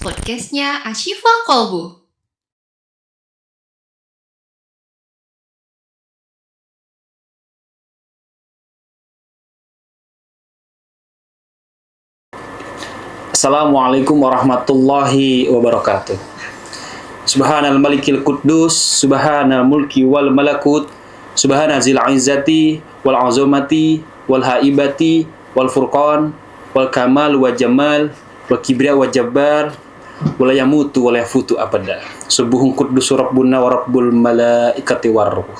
podcastnya Ashifa Kolbu. Assalamualaikum warahmatullahi wabarakatuh. Subhanal malikil quddus, subhanal mulki wal malakut, subhanal zil izzati wal azamati wal haibati wal furqan wal kamal wa jamal wa kibriya wa jabbar wa la yamutu wa la yafutu abada. Subuhun quddus rabbuna wa rabbul malaikati war ruh.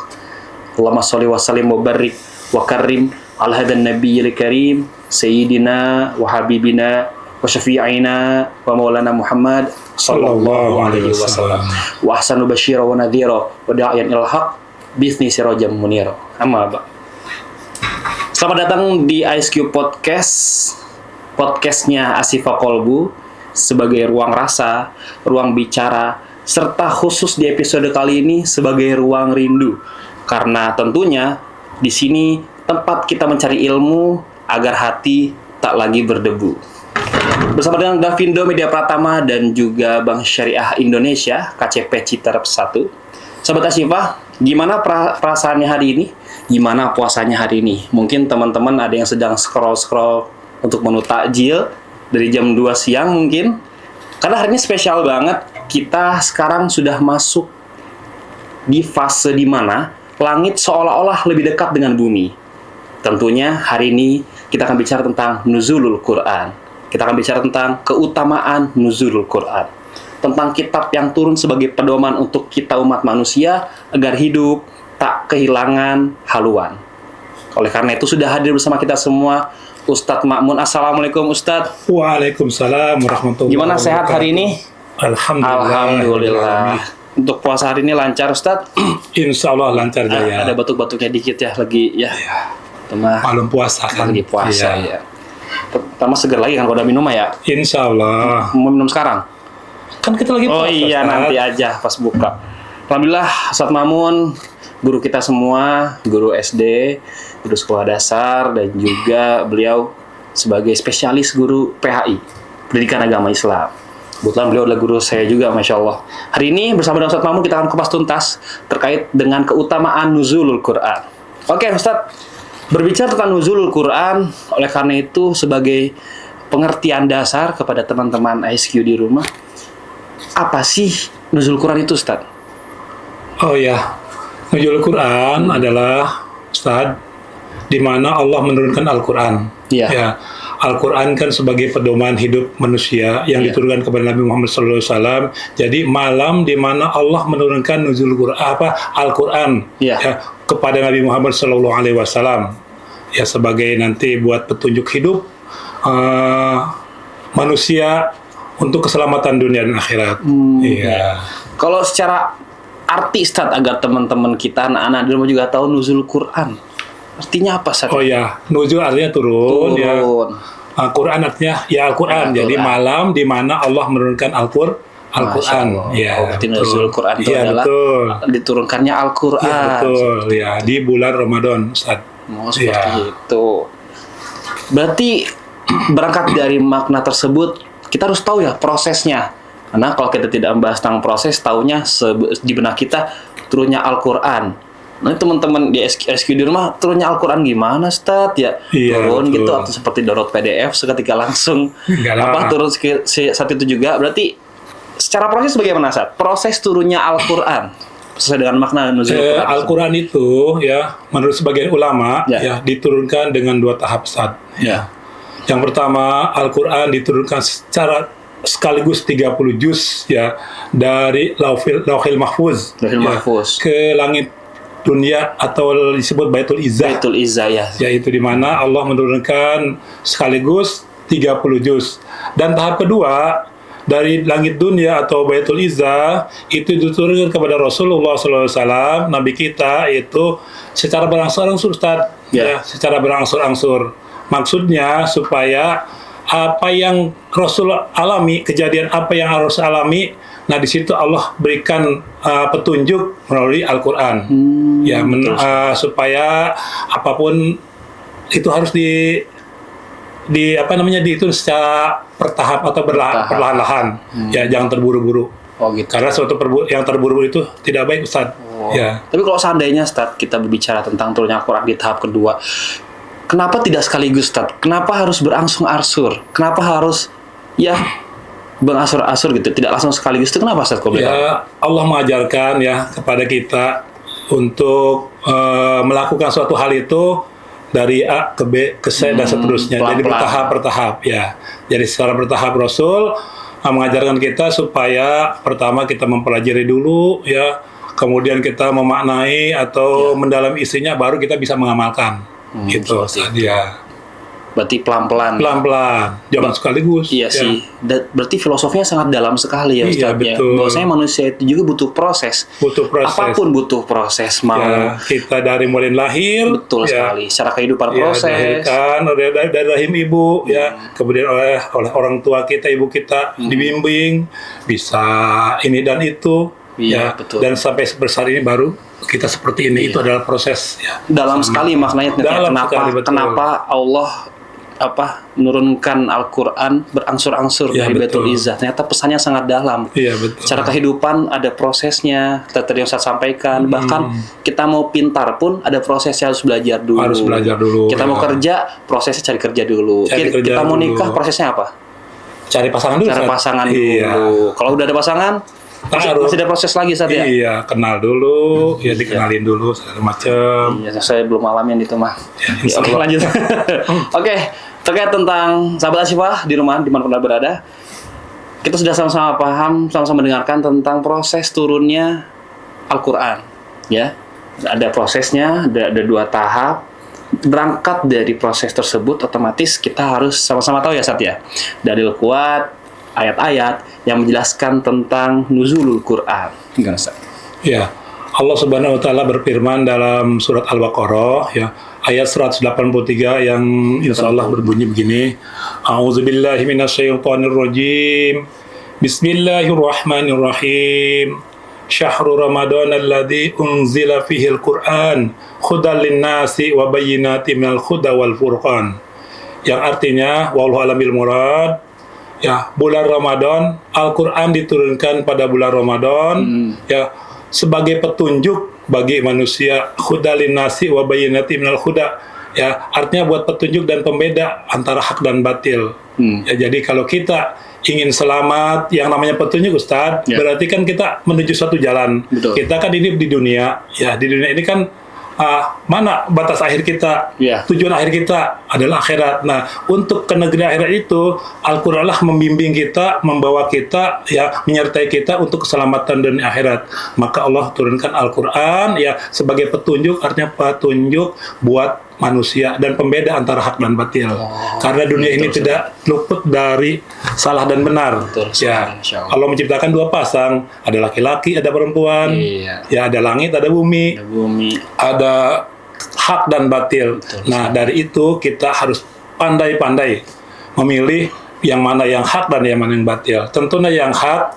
Allahumma shalli wa sallim wa barik wa karim ala hadan nabiyil karim sayyidina wa habibina wa syafi'ina wa maulana Muhammad sallallahu alaihi wasallam wa ahsanu basyira wa nadhira wa da'iyan ilal haq bisni sirajam munira. Amma ba. Selamat datang di ISQ Podcast, podcastnya Ashifa Kolbu, sebagai ruang rasa, ruang bicara, serta khusus di episode kali ini sebagai ruang rindu. Karena tentunya di sini tempat kita mencari ilmu agar hati tak lagi berdebu. Bersama dengan Davindo Media Pratama dan juga Bank Syariah Indonesia KCP Citerep 1. Sahabat Ashifa, gimana perasaannya hari ini? Gimana puasanya hari ini? Mungkin teman-teman ada yang sedang scroll-scroll untuk menu takjil dari jam 2 siang mungkin. Karena hari ini spesial banget. Kita sekarang sudah masuk di fase di mana langit seolah-olah lebih dekat dengan bumi. Tentunya hari ini kita akan bicara tentang Nuzulul Quran. Kita akan bicara tentang keutamaan Nuzulul Quran. Tentang kitab yang turun sebagai pedoman untuk kita umat manusia agar hidup tak kehilangan haluan. Oleh karena itu sudah hadir bersama kita semua Ustadz Ma'mun. Assalamualaikum Ustadz. Waalaikumsalam warahmatullahi wabarakatuh. Gimana, sehat hari ini? Alhamdulillah. Untuk puasa hari ini lancar Ustadz? Insya Allah lancar jaya. Ada batuk-batuknya dikit ya lagi ya. Malam puasa kan. Lagi puasa ya. Pertama seger lagi kan kalau udah minum ya. Insya Allah. Mau minum sekarang? Kan kita lagi puasa. Oh iya, Ustaz. nanti aja pas buka. Alhamdulillah, Ustadz Ma'mun, guru kita semua, guru SD, guru sekolah dasar, dan juga beliau sebagai spesialis guru PHI, Pendidikan Agama Islam. Kebetulan beliau adalah guru saya juga, Masya Allah. Hari ini bersama dengan Ustadz Ma'mun kita akan kupas tuntas terkait dengan keutamaan Nuzulul Quran. Oke Ustadz, berbicara tentang Nuzulul Quran, oleh karena itu sebagai pengertian dasar kepada teman-teman ISQ di rumah, apa sih Nuzulul Quran itu, Ustaz? Oh ya, Nuzulul Quran adalah, Ustaz, di mana Allah menurunkan Al-Quran. Iya. Ya, Al-Quran kan sebagai pedoman hidup manusia yang diturunkan kepada Nabi Muhammad SAW. Jadi malam di mana Allah menurunkan Nuzulul Quran, Al-Quran Iya. ya, kepada Nabi Muhammad SAW. Ya, sebagai nanti buat petunjuk hidup manusia untuk keselamatan dunia dan akhirat. Iya. Kalau secara arti, Ustaz, agar teman-teman kita, anak-anak di rumah juga tahu Nuzulul Quran, artinya apa, Ustaz? Oh ya, nuzul artinya turun. Ya. Quran artinya ya Al-Quran. Jadi malam di mana Allah menurunkan Al-Quran. Ya, berarti Nuzulul Quran itu adalah betul. diturunkannya Al-Quran. Ya, betul. Ya, di bulan Ramadan, Ustaz. Oh, seperti itu. Berarti berangkat dari makna tersebut, kita harus tahu ya prosesnya. Karena kalau kita tidak membahas tentang proses, taunya di benak kita turunnya Al-Quran. Nah, teman-teman di SQ di rumah, turunnya Al-Quran gimana, Ustaz? Ya, Iya, turun betul. gitu, atau seperti download PDF seketika langsung turun saat itu juga. Berarti secara proses bagaimana, Ustaz? Proses turunnya Al-Quran sesuai dengan makna Nuzul Quran. Al-Quran itu ya, menurut sebagian ulama Ya. diturunkan dengan 2 tahap, Ustaz. Ya. Yang pertama, Al-Quran diturunkan secara sekaligus 30 juz ya, dari Lauhil Mahfuz Lauhil ya, Mahfuz. ke langit dunia atau disebut Baitul Izzah. Baitul Izzah ya. Yaitu di mana Allah menurunkan sekaligus 30 juz. Dan tahap kedua, dari langit dunia atau Baitul Izzah itu diturunkan kepada Rasulullah SAW, Nabi kita, itu secara berangsur-angsur, Ustaz. Ya. Secara berangsur-angsur. Maksudnya supaya apa yang Rasul alami, kejadian apa yang harus alami, nah di situ Allah berikan petunjuk melalui Al-Quran. Supaya apapun itu harus dihitung secara bertahap atau perlahan-lahan. Ya, jangan terburu-buru. Oh gitu. Karena suatu yang terburu-buru itu tidak baik, Ustaz. Oh. Ya. Tapi kalau seandainya Ustaz kita berbicara tentang turunnya Al-Quran di tahap kedua, kenapa tidak sekaligus Ustaz? Kenapa harus berangsur-angsur? Kenapa harus berangsur-angsur gitu? Tidak langsung sekaligus itu kenapa Ustaz? Ya, Allah mengajarkan ya kepada kita untuk melakukan suatu hal itu dari A ke B ke C dan seterusnya. Pelan-pelan. Jadi bertahap ya. Jadi secara bertahap Rasul mengajarkan kita supaya pertama kita mempelajari dulu ya, kemudian kita memaknai atau mendalami isinya, baru kita bisa mengamalkan. Gitu dia. Berarti pelan-pelan. Pelan-pelan, jangan sekaligus. Iya sih. Berarti filosofinya sangat dalam sekali ya Ustaz. Iya, betul. Bahwasanya manusia itu juga butuh proses. Butuh proses. Apapun butuh proses. Mau kita dari mulai lahir. Betul sekali. Secara kehidupan proses. Dilahirkan dari rahim ibu kemudian oleh orang tua kita, ibu kita dibimbing, bisa ini dan itu. Iya, betul. Dan sampai besar ini baru kita seperti ini. Itu adalah proses dalam sekali maknanya. Kenapa Allah menurunkan Al-Quran berangsur-angsur dari Baitul Izzah. Ternyata pesannya sangat dalam. Iya, betul. Secara kehidupan ada prosesnya. Tadi yang saya sampaikan. Bahkan kita mau pintar pun ada prosesnya, harus belajar dulu. Harus belajar dulu. Kita mau kerja, prosesnya cari kerja dulu. Kita mau nikah, prosesnya apa? Cari pasangan dulu. Cari pasangan dulu. Kalau udah ada pasangan, masih ada proses lagi Ustaz ya? Iya, kenal dulu, dikenalin dulu segala macam. Iya, saya belum ngalamin itu mah. Ya, Oke, lanjut. Oke, terkait tentang sahabat Asyifa di rumah dimanapun Anda berada, kita sudah sama-sama paham, sama-sama mendengarkan tentang proses turunnya Al-Quran. Ya, ada prosesnya, ada 2 tahap. Berangkat dari proses tersebut, otomatis kita harus sama-sama tahu ya Ustaz ya, dalil kuat, ayat-ayat yang menjelaskan tentang nuzulul Quran. Gimana Ustaz? Ya, Allah Subhanahu wa taala berfirman dalam surat Al-Baqarah ya, ayat 183 yang insyaallah berbunyi begini. A'udzubillahi minasyaitonirrajim. Bismillahirrahmanirrahim. Syahrul Ramadan alladzi unzila fihi al-Qur'an hudal lin-nasi wa bayyinatin minal huda wal furqan. Yang artinya wallahu a'lam bil murad. Ya, bulan Ramadan, Al-Quran diturunkan pada bulan Ramadan ya, sebagai petunjuk bagi manusia, hudalin nasi wa bayyinati minal huda, ya, artinya buat petunjuk dan pembeda antara hak dan batil. Ya, jadi kalau kita ingin selamat, yang namanya petunjuk Ustadz, berarti kan kita menuju suatu jalan. Betul. Kita kan ini di dunia, ya, di dunia ini kan mana batas akhir kita, tujuan akhir kita adalah akhirat. Nah, untuk ke negeri akhirat itu, Al-Quran lah membimbing kita, membawa kita, ya, menyertai kita untuk keselamatan dunia akhirat. Maka Allah turunkan Al-Quran ya sebagai petunjuk, artinya petunjuk buat manusia dan pembeda antara hak dan batil. Karena dunia ini tidak luput dari salah dan benar. Ya, Allah menciptakan 2 pasang, ada laki-laki, ada perempuan. Ya, ada langit, ada bumi. Ada hak dan batil. Nah, dari itu kita harus pandai-pandai memilih yang mana yang hak dan yang mana yang batil. Tentunya yang hak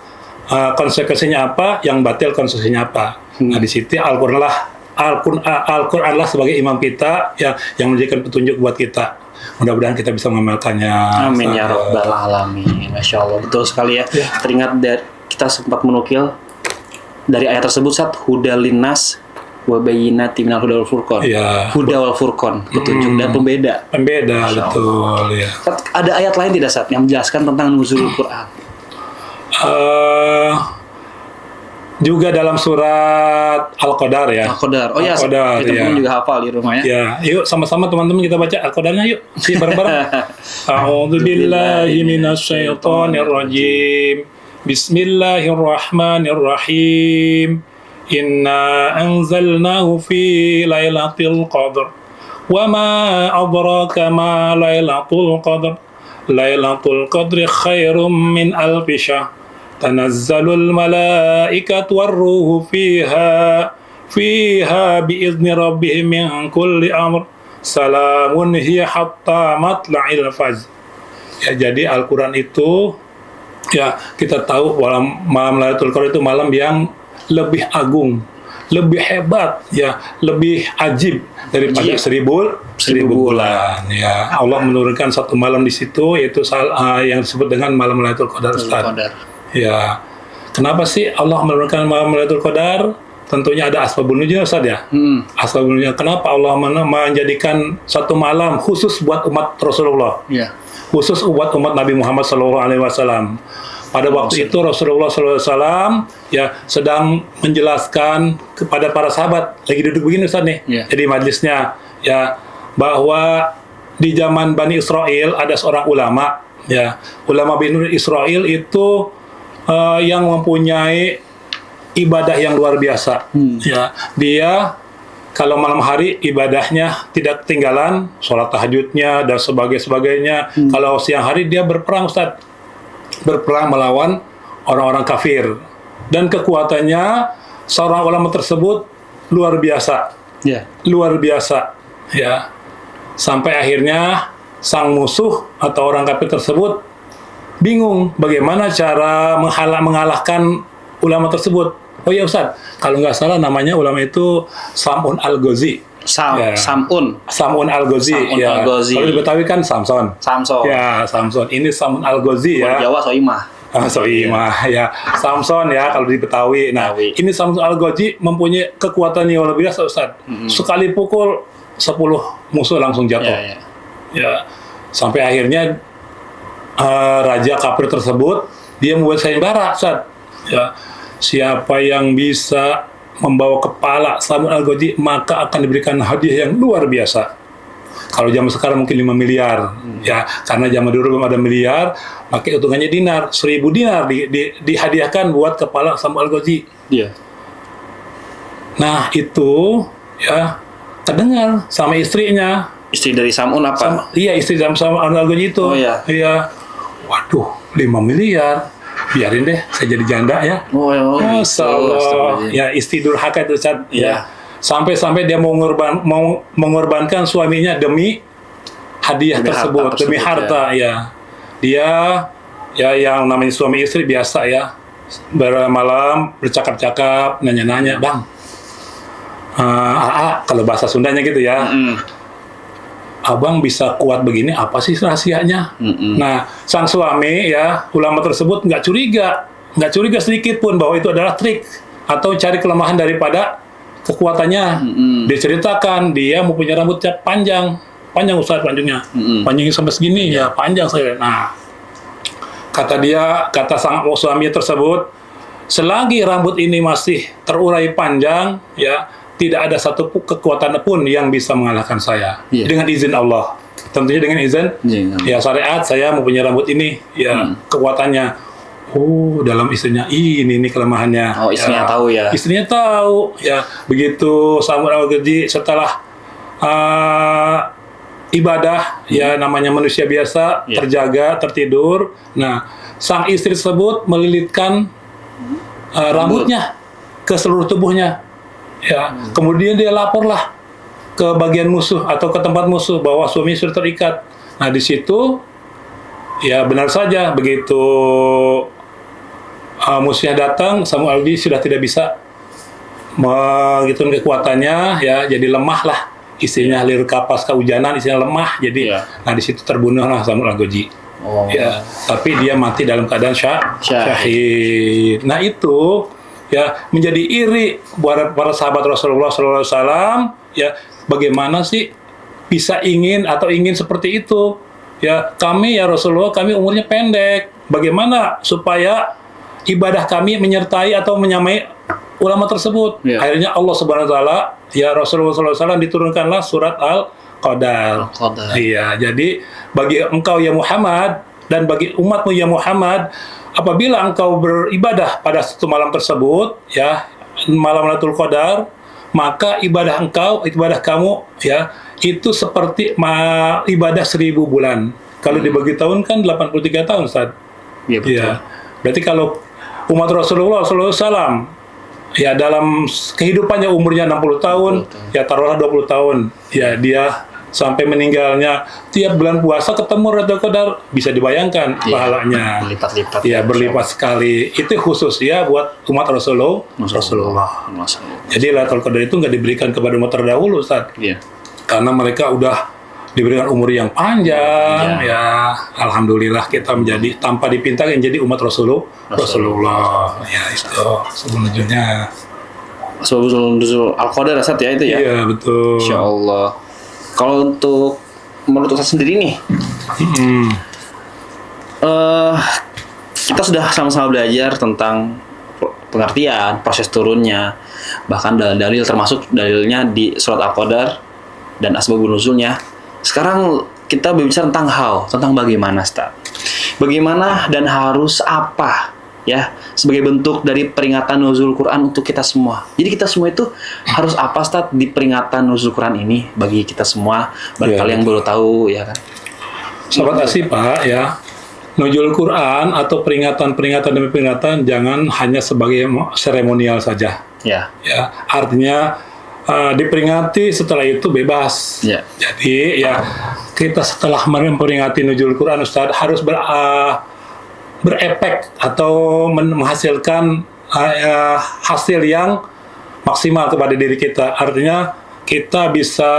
konsekuensinya apa, yang batil konsekuensinya apa. Nah, di situ Al-Quran lah sebagai imam kita yang menjadikan petunjuk buat kita. Mudah-mudahan kita bisa mengamalkannya. Amin ya rabbal alamin. Masya Allah, betul sekali ya. Teringat dari kita sempat menukil dari ayat tersebut, hudal linnas wa bayyinatin minal huda wal furqan. Huda wal furqan, petunjuk dan pembeda. Pembeda, betul ya. Ada ayat lain tidak Ustaz yang menjelaskan tentang nuzulul Quran? Juga dalam surat Al-Qadar ya. Al-Qadar. Oh ya, Al-Qadar, itu pun juga hafal di rumah ya. Ya, yuk sama-sama teman-teman kita baca Al-Qadarnya yuk. Si bareng-bareng. A'udzubillahi minasyaitonirrajim. Bismillahirrahmanirrahim. Inna anzalnahu fi lailatul qadr. Wa ma adraka ma lailatul qadr. Lailatul qadri khairum min alfi syahr. Tanazzalul malaikatu warruhu fiha biizni rabbihim min kulli amr. Salamun hiya hatta matla'il fajr. Ya, jadi Al-Quran itu, ya, kita tahu malam Lailatul Qadar itu malam yang lebih agung, lebih hebat, ya, lebih ajib daripada Ajib. seribu bulan. Ya, Allah menurunkan satu malam di situ, yaitu yang disebut dengan malam Lailatul Qadar, Ustaz. Qadar. Ya, kenapa sih Allah menurunkan malam Lailatul Qadar? Tentunya ada asbabun nuzul, Ustaz, ya. Asbabun nuzul. Kenapa Allah menjadikan satu malam khusus buat umat Rasulullah? Ya. Khusus buat umat Nabi Muhammad SAW. Pada waktu itu Rasulullah SAW ya sedang menjelaskan kepada para sahabat, lagi duduk begini, Ustaz nih, Ya. jadi majlisnya, ya, bahwa di zaman Bani Israel ada seorang ulama, ya, ulama Bani Israel itu yang mempunyai ibadah yang luar biasa, ya, dia kalau malam hari ibadahnya tidak ketinggalan, sholat tahajudnya dan sebagainya. Kalau siang hari dia berperang, Ustaz. Berperang melawan orang-orang kafir. Dan kekuatannya seorang ulama tersebut luar biasa. Ya. Luar biasa. Ya. Sampai akhirnya sang musuh atau orang kafir tersebut bingung bagaimana cara mengalahkan ulama tersebut. Oh ya Ustaz, kalau nggak salah namanya ulama itu Sam'un Al-Ghazi. Ya. Sam'un Al-Ghazi. Sam'un Ya. Al-Ghazi. Kalau di Betawi kan Samson. Samson. Ya, Samson. Ini Sam'un Al-Ghazi, ya. Jawa Soimah. Soimah, ya. Samson, ya, kalau di Betawi. Nah, Betawi. ini Samson Al-Ghazi mempunyai kekuatan yang luar biasa, Ustaz. Sekali pukul 10 musuh langsung jatuh. Ya, ya. Ya. Sampai akhirnya raja kafir tersebut dia membuat sayembara, Ustaz. Ya. Siapa yang bisa membawa kepala Sam'un Al-Ghazi maka akan diberikan hadiah yang luar biasa. Kalau zaman sekarang mungkin 5 miliar, ya, karena zaman dulu belum ada miliar, maka hitungannya dinar, 1000 dinar dihadiahkan buat kepala Sam'un Al-Ghazi. Iya. Nah, itu ya terdengar sama istrinya. Istri dari Sam'un apa? Iya, istri Sam'un Al-Ghazi itu. Oh, iya. Iya. Waduh, 5 miliar. Biarin deh, saya jadi janda ya. Oh, Masya Allah. Ya, istri durhaka itu, Ustaz. Ya. Sampai-sampai dia mau mengorbankan suaminya demi hadiah Demi tersebut, harta demi tersebut, harta, ya. Dia, ya, yang namanya suami istri biasa, ya, bermalam bercakap-cakap, nanya-nanya, Bang, kalau bahasa Sundanya gitu ya, Abang bisa kuat begini, apa sih rahasianya? Nah, sang suami, ya, ulama tersebut nggak curiga sedikit pun bahwa itu adalah trik atau cari kelemahan daripada kekuatannya. Diceritakan dia mempunyai rambut panjang Ustaz, panjangnya sampai segini, ya, panjang saya. Nah, kata sang suami tersebut, selagi rambut ini masih terurai panjang, ya, tidak ada satu kekuatan pun yang bisa mengalahkan saya. Dengan izin Allah. Tentunya dengan izin ya syariat, saya mempunyai rambut ini, ya, kekuatannya. Oh, dalam istrinya ini kelemahannya. Oh, istrinya ya, tahu, ya. Istrinya tahu, ya. Begitu Sam'un Al-Ghazi setelah ibadah, ya, namanya manusia biasa, terjaga, tertidur. Nah, sang istri tersebut melilitkan rambutnya ke seluruh tubuhnya. Ya, kemudian dia laporlah ke bagian musuh atau ke tempat musuh bahwa suami sudah terikat. Nah, di situ ya benar saja begitu musuhnya datang, Sam'un Al-Ghazi sudah tidak bisa menghitung kekuatannya, ya, jadi lemah lah. Istrinya kapas kehujanan, istrinya lemah, jadi nah di situ terbunuhlah Sam'un Al-Ghazi. Ya, tapi dia mati dalam keadaan syahid. Nah, itu ya menjadi iri buat para sahabat Rasulullah SAW, ya, bagaimana sih bisa ingin seperti itu, ya, kami, ya Rasulullah, kami umurnya pendek, bagaimana supaya ibadah kami menyertai atau menyamai ulama tersebut. Akhirnya Allah Subhanahu wa taala, ya, Rasulullah SAW diturunkanlah surat Al-Qadar. Iya, jadi bagi engkau ya Muhammad dan bagi umatmu ya Muhammad, apabila engkau beribadah pada satu malam tersebut, ya, malam Lailatul Qadar, maka ibadah kamu, ya, itu seperti ibadah 1000 bulan. Kalau dibagi tahun kan 83 tahun, Ustaz. Iya, betul. Ya. Berarti kalau umat Rasulullah SAW, ya, dalam kehidupannya umurnya 60 tahun, ya, taruhlah 20 tahun, ya, dia sampai meninggalnya tiap bulan puasa ketemu Lailatul Qadar, bisa dibayangkan pahalanya. Berlipat-lipat. Ya, berlipat sekali. Itu khusus ya buat umat Rasulullah. Jadi Lailatul Qadar itu nggak diberikan kepada umat terdahulu, Ustaz. Iya. Karena mereka udah diberikan umur yang panjang, ya alhamdulillah kita menjadi tanpa dipinta jadi umat Rasulullah. Ya itu sebelumnya. Sebelum nuzul Al-Qadar Ustaz ya itu ya. Iya betul. Insya Allah. Kalau untuk menurut Ustaz sendiri nih, kita sudah sama-sama belajar tentang pengertian, proses turunnya, bahkan dalil termasuk dalilnya di surat Al-Qadar dan asbabun nuzulnya. Sekarang kita berbicara tentang tentang bagaimana, Ustaz. Bagaimana dan harus apa ya sebagai bentuk dari peringatan nuzul Quran untuk kita semua. Jadi kita semua itu harus apa, Ustaz, di peringatan nuzul Quran ini bagi kita semua, barangkali yang baru tahu ya kan. Sahabat Asyifa ya, nuzul Quran atau peringatan-peringatan demi peringatan jangan hanya sebagai seremonial saja. Ya. Ya, artinya diperingati, setelah itu bebas. Ya. Jadi ya kita setelah memperingati nuzul Quran, Ustaz, harus berefek atau menghasilkan hasil yang maksimal kepada diri kita. Artinya kita bisa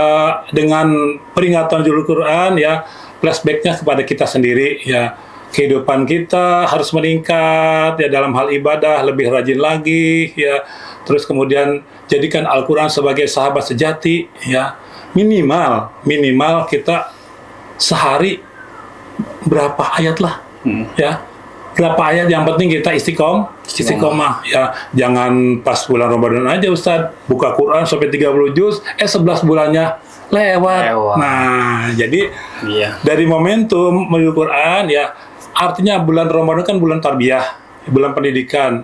dengan peringatan nuzul Quran ya flashbacknya kepada kita sendiri ya. Kehidupan kita harus meningkat ya dalam hal ibadah, lebih rajin lagi ya. Terus kemudian jadikan Al-Quran sebagai sahabat sejati ya. Minimal kita sehari berapa ayat lah ya. Berapa ayat, yang penting kita istiqomah ya. Jangan pas bulan Ramadan aja Ustaz buka Quran sampai 30 juz, 11 bulannya lewat. Nah, jadi dari momentum menuju Quran ya, artinya bulan Ramadan kan bulan tarbiyah, bulan pendidikan,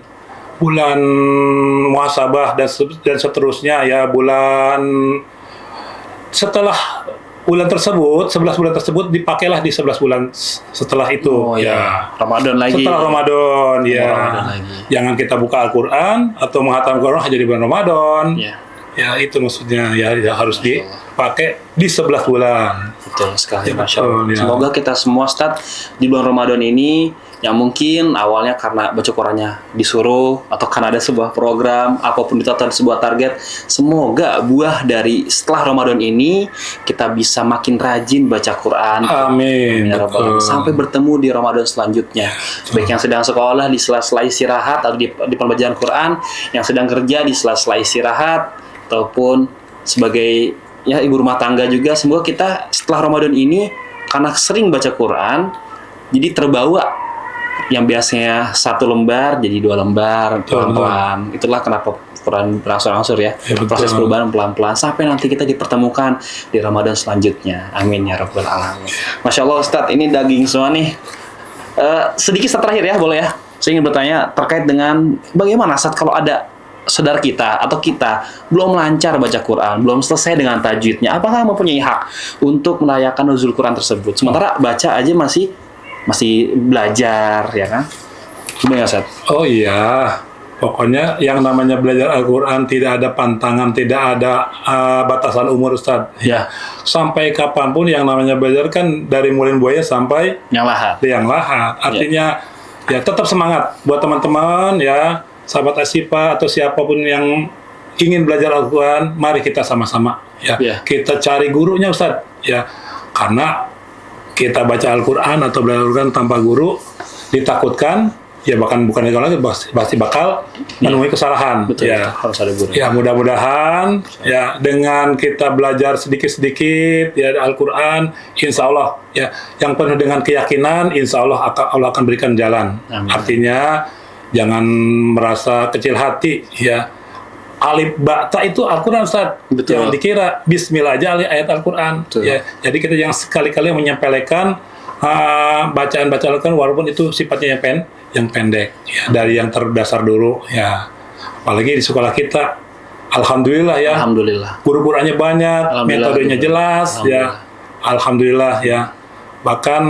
bulan muhasabah dan seterusnya ya. Setelah bulan tersebut, 11 bulan tersebut dipakailah di 11 bulan setelah itu ya. Ramadan lagi. Setelah Ramadan ya. Lagi. Jangan kita buka Al-Quran atau menghatam Al-Quran hanya di bulan Ramadan. Ya itu maksudnya ya harus dipakai di 11 bulan. Betul sekali, Ya, Masya Allah. betul, ya. Semoga kita semua, Ustaz, di bulan Ramadan ini yang mungkin awalnya karena baca Qurannya disuruh atau karena ada sebuah program apapun itu atau sebuah target, semoga buah dari setelah Ramadan ini kita bisa makin rajin baca Quran. Amin. Ya Rabbal Alamin. Sampai bertemu di Ramadan selanjutnya. Baik yang sedang sekolah di sela-sela istirahat atau di pembacaan Quran, yang sedang kerja di sela-sela istirahat, ataupun sebagai ya ibu rumah tangga juga. Semoga kita setelah Ramadan ini karena sering baca Quran, jadi terbawa yang biasanya 1 lembar jadi 2 lembar pelan-pelan. Itulah kenapa Quran berangsur-angsur ya. Proses perubahan pelan-pelan sampai nanti kita dipertemukan di Ramadan selanjutnya. Amin ya Rabbal Alamin. Masya Allah Ustadz, ini daging semua nih. Sedikit terakhir ya, boleh ya? Saya ingin bertanya terkait dengan bagaimana Ustadz kalau ada saudara kita atau kita belum lancar baca Quran, belum selesai dengan tajwidnya, apakah mempunyai hak untuk merayakan nuzul Quran tersebut? Sementara baca aja masih belajar, ya kan? Gimana, Ustaz? Oh iya, pokoknya yang namanya belajar Al-Quran tidak ada pantangan, tidak ada batasan umur, Ustaz. Ya. Sampai kapanpun yang namanya belajar kan dari mulai buaya sampai yang lahat. Artinya ya tetap semangat buat teman-teman ya, sahabat Asyifa atau siapapun yang ingin belajar Al-Quran, mari kita sama-sama ya. Kita cari gurunya, Ustaz. Ya, karena kita baca Al-Quran atau belajar Al-Quran tanpa guru ditakutkan ya, bahkan bukan itu lagi pasti bakal menemui kesalahan. Betul, ya. Harus ada guru. Ya, mudah-mudahan ya dengan kita belajar sedikit-sedikit ya Al-Quran, insya Allah ya yang penuh dengan keyakinan, insya Allah Allah akan berikan jalan. Amin. Artinya jangan merasa kecil hati ya. Alif ba ta itu Al-Quran, Ustaz. Jangan dikira Bismillah aja ayat Al-Quran ya. Jadi kita jangan sekali-kali menyepelekan bacaan-bacaan Al-Quran walaupun itu sifatnya yang pendek ya, dari yang terdasar dulu ya. Apalagi di sekolah kita alhamdulillah ya. Alhamdulillah. Guru-gurunya banyak, metodenya jelas ya. Alhamdulillah ya. Bahkan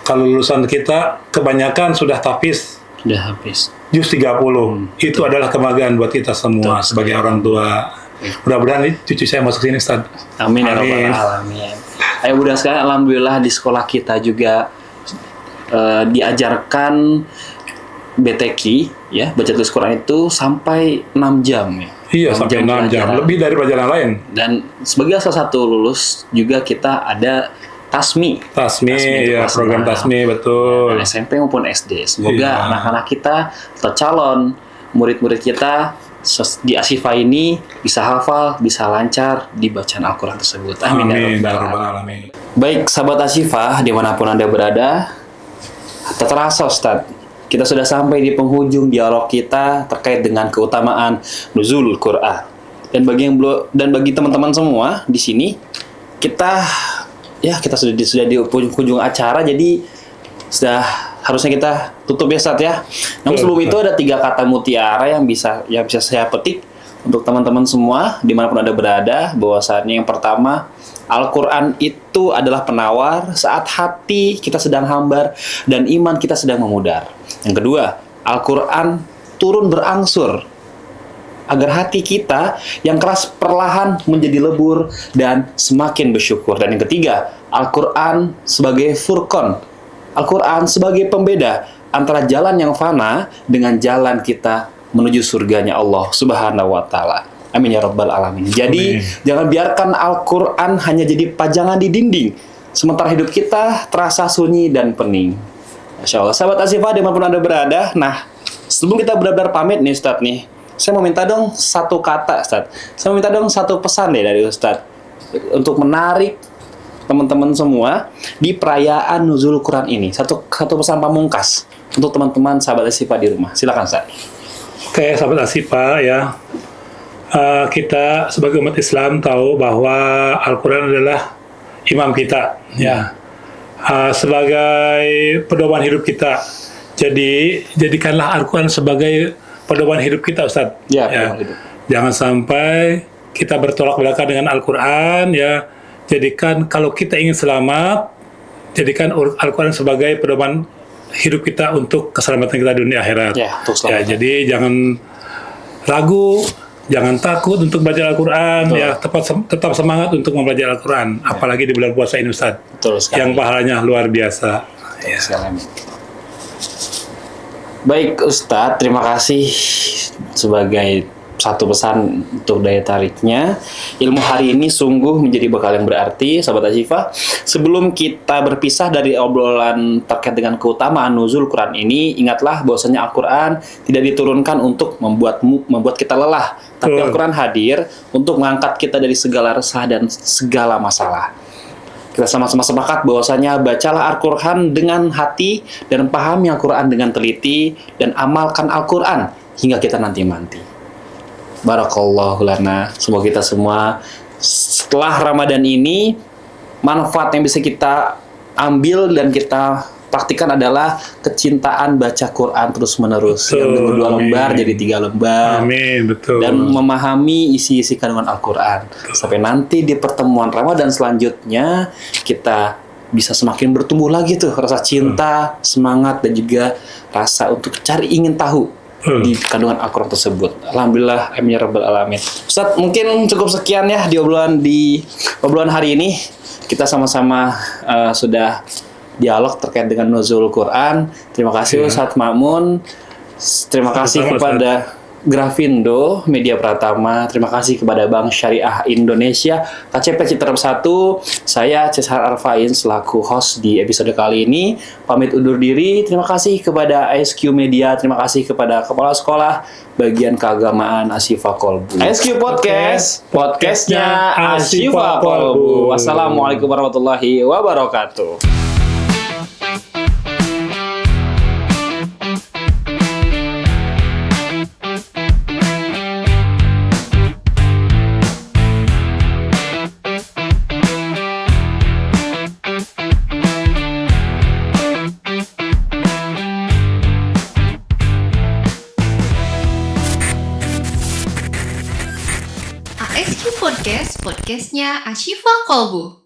kalau lulusan kita kebanyakan sudah tahfiz. Sudah habis. Juz 30. Itu adalah kebanggaan buat kita semua sebagai orang tua. Mudah-mudahan cucu saya masuk sini, Ustaz. Amin ya rabbal Amin. alamin. Ayo budak sekalian, alhamdulillah di sekolah kita juga diajarkan BTQ ya, baca tulis Quran itu sampai 6 jam ya. Iya, sampai 6 jam. pelajaran. Lebih dari pelajaran lain. Dan sebagai salah satu lulus juga kita ada Tasmi. Tasmi, itu ya, kelas program 6. Tasmi, betul. SMP maupun SD. Semoga Iya. anak-anak kita atau calon murid-murid kita di Ashifa ini bisa hafal, bisa lancar di bacaan Al-Quran tersebut. Amin, Amin, ya ya rabbal Rabbal alamin. Alamin. Baik, sahabat Ashifa, dimanapun Anda berada, tak terasa Ustadz, kita sudah sampai di penghujung dialog kita terkait dengan keutamaan nuzul Quran. Dan bagi teman-teman semua di sini, kita sudah di penghujung acara, jadi sudah harusnya kita tutup ya Ustadz ya. Namun sebelum itu ada 3 kata mutiara yang bisa saya petik untuk teman-teman semua dimanapun Anda berada, bahwasannya yang pertama, Al-Quran itu adalah penawar saat hati kita sedang hambar dan iman kita sedang memudar. Yang kedua, Al-Quran turun berangsur agar hati kita yang keras perlahan menjadi lebur dan semakin bersyukur. Dan yang ketiga, Al-Quran sebagai furqan, Al-Quran sebagai pembeda antara jalan yang fana dengan jalan kita menuju surganya Allah Subhanahu wa Ta'ala. Amin ya rabbal alamin. Jadi jangan biarkan Al-Quran hanya jadi pajangan di dinding, sementara hidup kita terasa sunyi dan pening. Masya Allah. Sahabat Ashifa dimanapun Anda berada. Nah, sebelum kita benar-benar pamit nih Ustadz nih, saya mau minta dong satu kata Ustadz. Saya mau minta dong satu pesan deh dari Ustadz untuk menarik teman-teman semua di perayaan nuzul Quran ini. Satu pesan pamungkas untuk teman-teman sahabat Ashifa di rumah. Silakan Ustadz. Oke, sahabat Ashifa ya. Kita sebagai umat Islam tahu bahwa Al-Quran adalah imam kita, ya, sebagai pedoman hidup kita. Jadi jadikanlah Al-Quran sebagai pedoman hidup kita, Ustaz. Ya, Ya. pedoman hidup. Jangan sampai kita bertolak belakang dengan Al-Quran, ya. Jadikan kalau kita ingin selamat, jadikan Al-Quran sebagai pedoman hidup kita untuk keselamatan kita dunia akhirat. Ya, untuk Ya, selamat. jadi jangan ragu, jangan takut untuk baca Al-Quran, Betul. ya, tetap semangat untuk mempelajari Al-Quran, apalagi di bulan puasa ini, Ustaz, Betul sekali. yang pahalanya luar biasa. Betul sekali. Baik Ustadz, terima kasih sebagai satu pesan untuk daya tariknya. Ilmu hari ini sungguh menjadi bekal yang berarti, sahabat Ashifa. Sebelum kita berpisah dari obrolan terkait dengan keutamaan nuzul Quran ini, ingatlah bahwasanya Al-Quran tidak diturunkan untuk membuat kita lelah, tapi Al-Quran hadir untuk mengangkat kita dari segala resah dan segala masalah. Kita sama-sama sepakat bahwasanya bacalah Al-Quran dengan hati dan pahami Al-Quran dengan teliti dan amalkan Al-Quran hingga kita nanti. Barakallahu lana. Semoga kita semua setelah Ramadan ini manfaat yang bisa kita ambil dan kita praktikan adalah kecintaan baca Quran terus-menerus. Betul, Yang dulu 2 lembar amin. jadi 3 lembar. Amin, betul. Dan memahami isi-isi kandungan Al-Quran. Sampai nanti di pertemuan Ramadan selanjutnya kita bisa semakin bertumbuh lagi tuh rasa cinta, semangat, dan juga rasa untuk cari ingin tahu di kandungan Al-Quran tersebut. Alhamdulillah, amin ya rabbal alamin. Ustaz, mungkin cukup sekian ya di obrolan hari ini. Kita sama-sama sudah dialog terkait dengan nuzul Quran. Terima kasih Ustaz Ma'mun. Terima kasih Sama-sama, kepada Grafindo Media Pratama. Terima kasih kepada Bank Syariah Indonesia, KCP Citerep 1. Saya Cesar Arfain selaku host di episode kali ini. Pamit undur diri. Terima kasih kepada ISQ Media. Terima kasih kepada Kepala Sekolah Bagian Keagamaan Ashifa Kolbu. ISQ Podcast, podcastnya Ashifa Kolbu. Wassalamualaikum warahmatullahi wabarakatuh. ASQ Podcast, podcastnya Ashifa Kolbu.